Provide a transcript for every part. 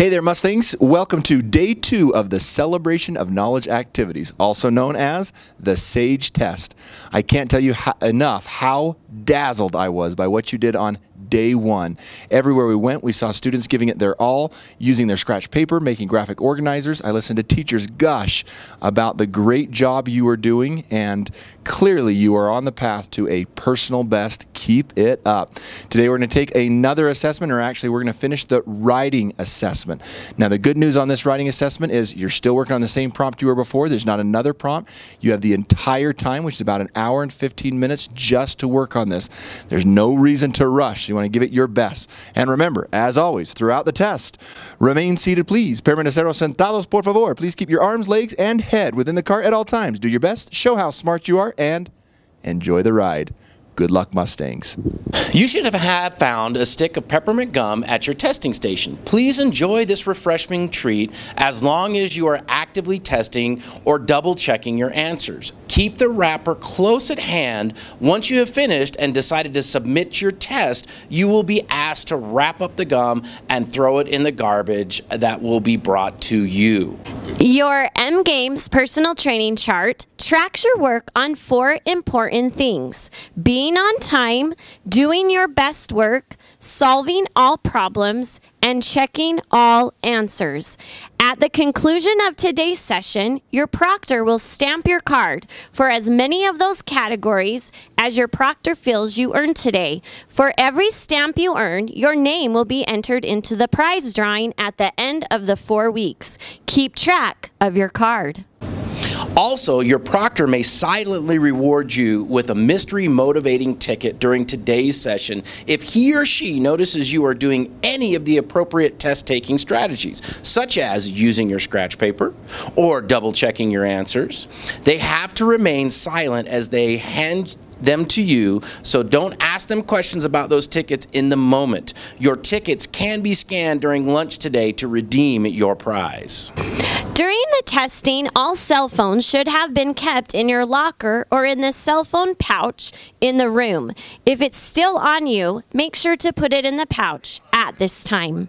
Hey there, Mustangs. Welcome to day 2 of the Celebration of Knowledge activities, also known as the SAGE test. I can't tell you enough how dazzled I was by what you did on day 1. Everywhere we went, we saw students giving it their all, using their scratch paper, making graphic organizers. I listened to teachers gush about the great job you were doing, and clearly you are on the path to a personal best. Keep it up. Today we're going to take another assessment, or actually we're going to finish the writing assessment. Now the good news on this writing assessment is you're still working on the same prompt you were before. There's not another prompt. You have the entire time, which is about an hour and 15 minutes just to work on this. There's no reason to rush. You want to give it your best. And remember, as always, throughout the test, remain seated, please. Permaneceros sentados, por favor. Please keep your arms, legs, and head within the cart at all times. Do your best, show how smart you are, and enjoy the ride. Good luck, Mustangs. You should have found a stick of peppermint gum at your testing station. Please enjoy this refreshing treat as long as you are actively testing or double checking your answers. Keep the wrapper close at hand. Once you have finished and decided to submit your test, you will be asked to wrap up the gum and throw it in the garbage that will be brought to you. Your M-Games personal training chart tracks your work on 4 important things: being on time, doing your best work, solving all problems, and checking all answers. At the conclusion of today's session, your proctor will stamp your card for as many of those categories as your proctor feels you earned today. For every stamp you earned, your name will be entered into the prize drawing at the end of the 4 weeks. Keep track of your card. Also, your proctor may silently reward you with a mystery motivating ticket during today's session if he or she notices you are doing any of the appropriate test-taking strategies, such as using your scratch paper or double-checking your answers. They have to remain silent as they hand them to you, so don't ask them questions about those tickets in the moment. Your tickets can be scanned during lunch today to redeem your prize. During the testing, all cell phones should have been kept in your locker or in the cell phone pouch in the room. If it's still on you, make sure to put it in the pouch at this time.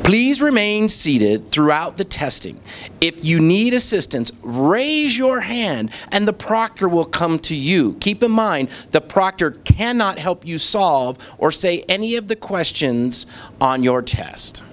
Please remain seated throughout the testing. If you need assistance, raise your hand and the proctor will come to you. Keep in mind, the proctor cannot help you solve or say any of the questions on your test.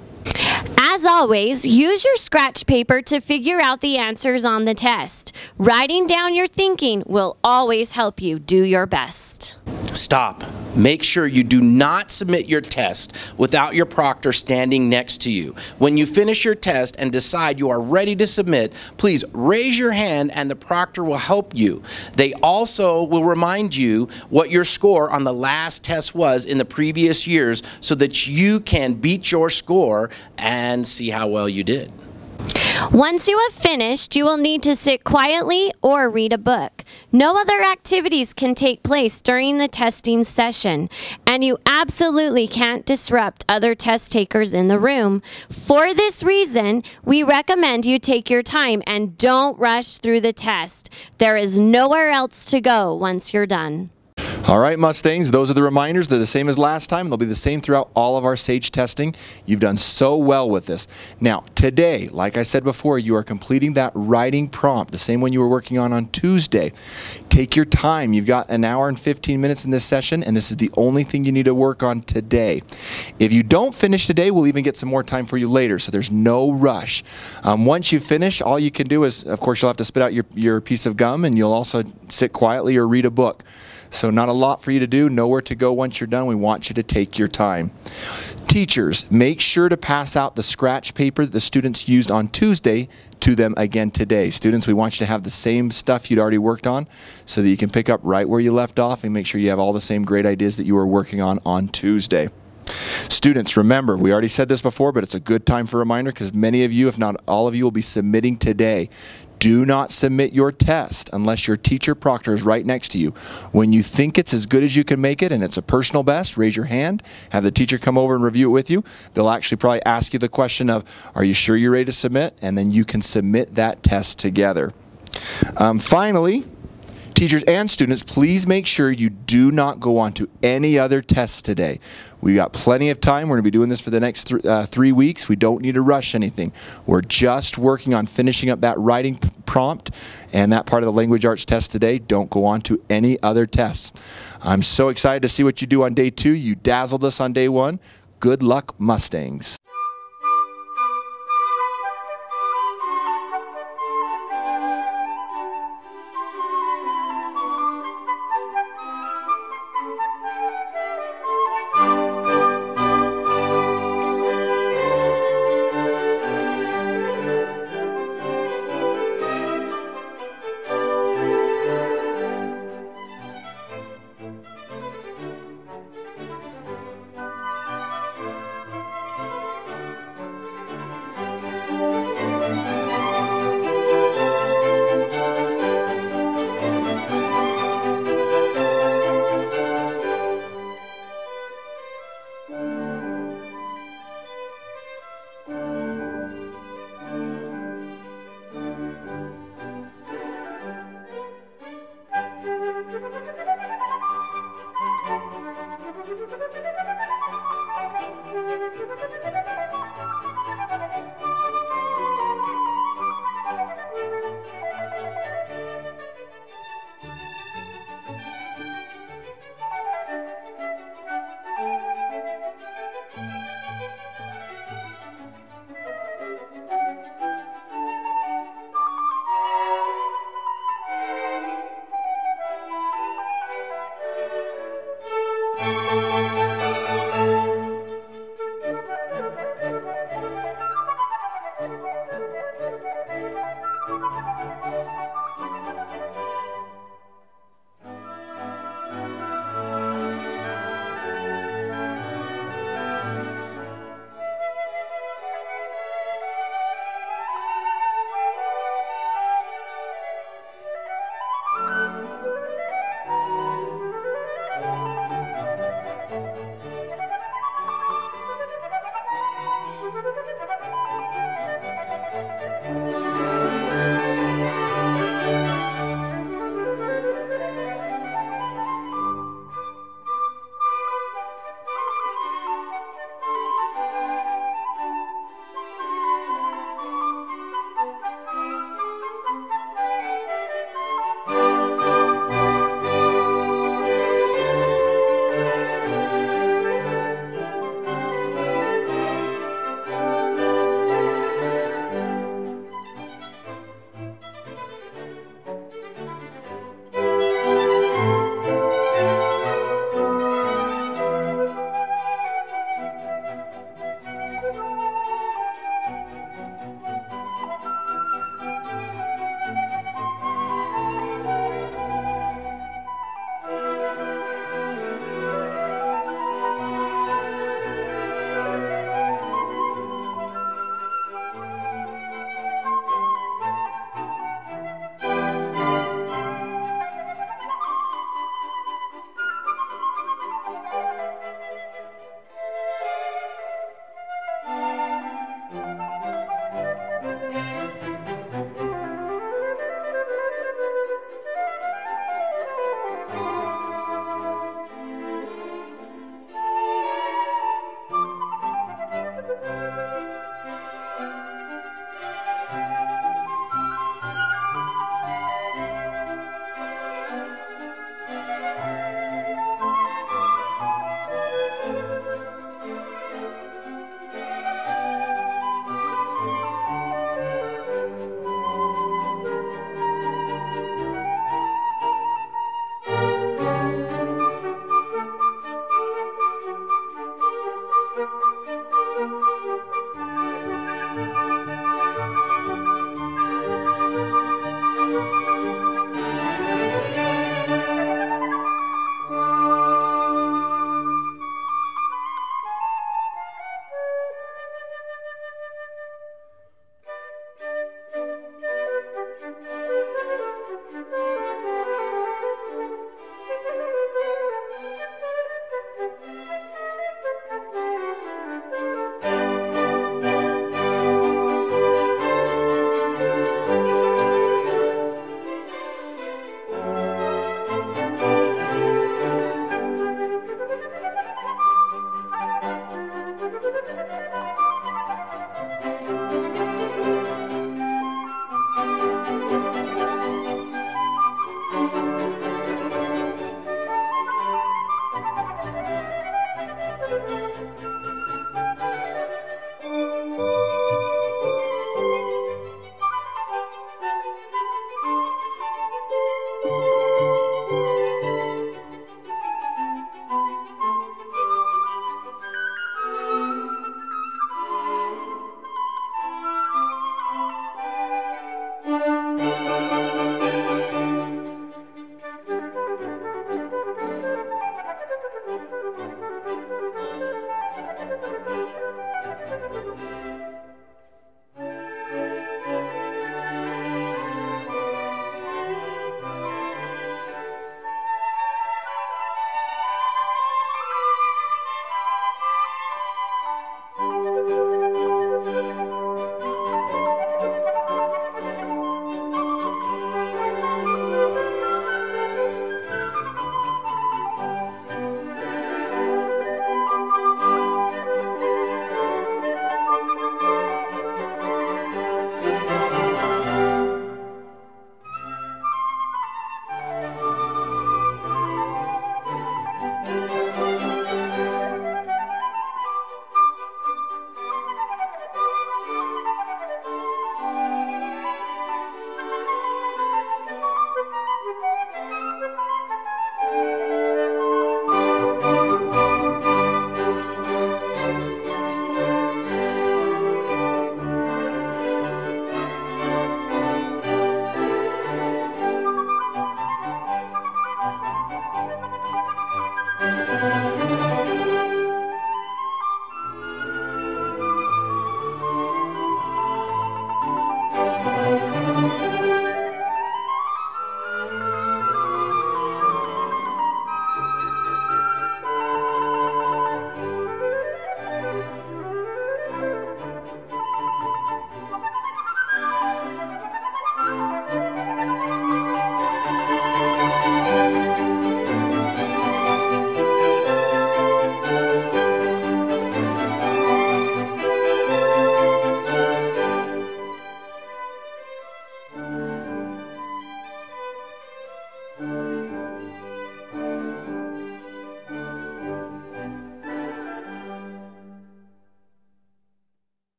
As always, use your scratch paper to figure out the answers on the test. Writing down your thinking will always help you do your best. Stop. Make sure you do not submit your test without your proctor standing next to you. When you finish your test and decide you are ready to submit, please raise your hand and the proctor will help you. They also will remind you what your score on the last test was in the previous years so that you can beat your score and see how well you did. Once you have finished, you will need to sit quietly or read a book. No other activities can take place during the testing session, and you absolutely can't disrupt other test takers in the room. For this reason, we recommend you take your time and don't rush through the test. There is nowhere else to go once you're done. All right, Mustangs, those are the reminders. They're the same as last time. They'll be the same throughout all of our SAGE testing. You've done so well with this. Now, today, like I said before, you are completing that writing prompt, the same one you were working on Tuesday. Take your time. You've got an hour and 15 minutes in this session, and this is the only thing you need to work on today. If you don't finish today, we'll even get some more time for you later, so there's no rush. Once you finish, all you can do is, of course, you'll have to spit out your piece of gum, and you'll also sit quietly or read a book. So not a lot for you to do, nowhere to go once you're done. We want you to take your time. Teachers, make sure to pass out the scratch paper that the students used on Tuesday to them again today. Students, we want you to have the same stuff you'd already worked on so that you can pick up right where you left off and make sure you have all the same great ideas that you were working on Tuesday. Students, remember, we already said this before, but it's a good time for a reminder because many of you, if not all of you, will be submitting today. Do not submit your test unless your teacher proctor is right next to you. When you think it's as good as you can make it and it's a personal best, raise your hand, have the teacher come over and review it with you. They'll actually probably ask you the question of, are you sure you're ready to submit? And then you can submit that test together. Finally, Teachers and students, please make sure you do not go on to any other tests today. We got plenty of time. We're going to be doing this for the next 3 weeks. We don't need to rush anything. We're just working on finishing up that writing prompt and that part of the language arts test today. Don't go on to any other tests. I'm so excited to see what you do on day 2. You dazzled us on day 1. Good luck, Mustangs.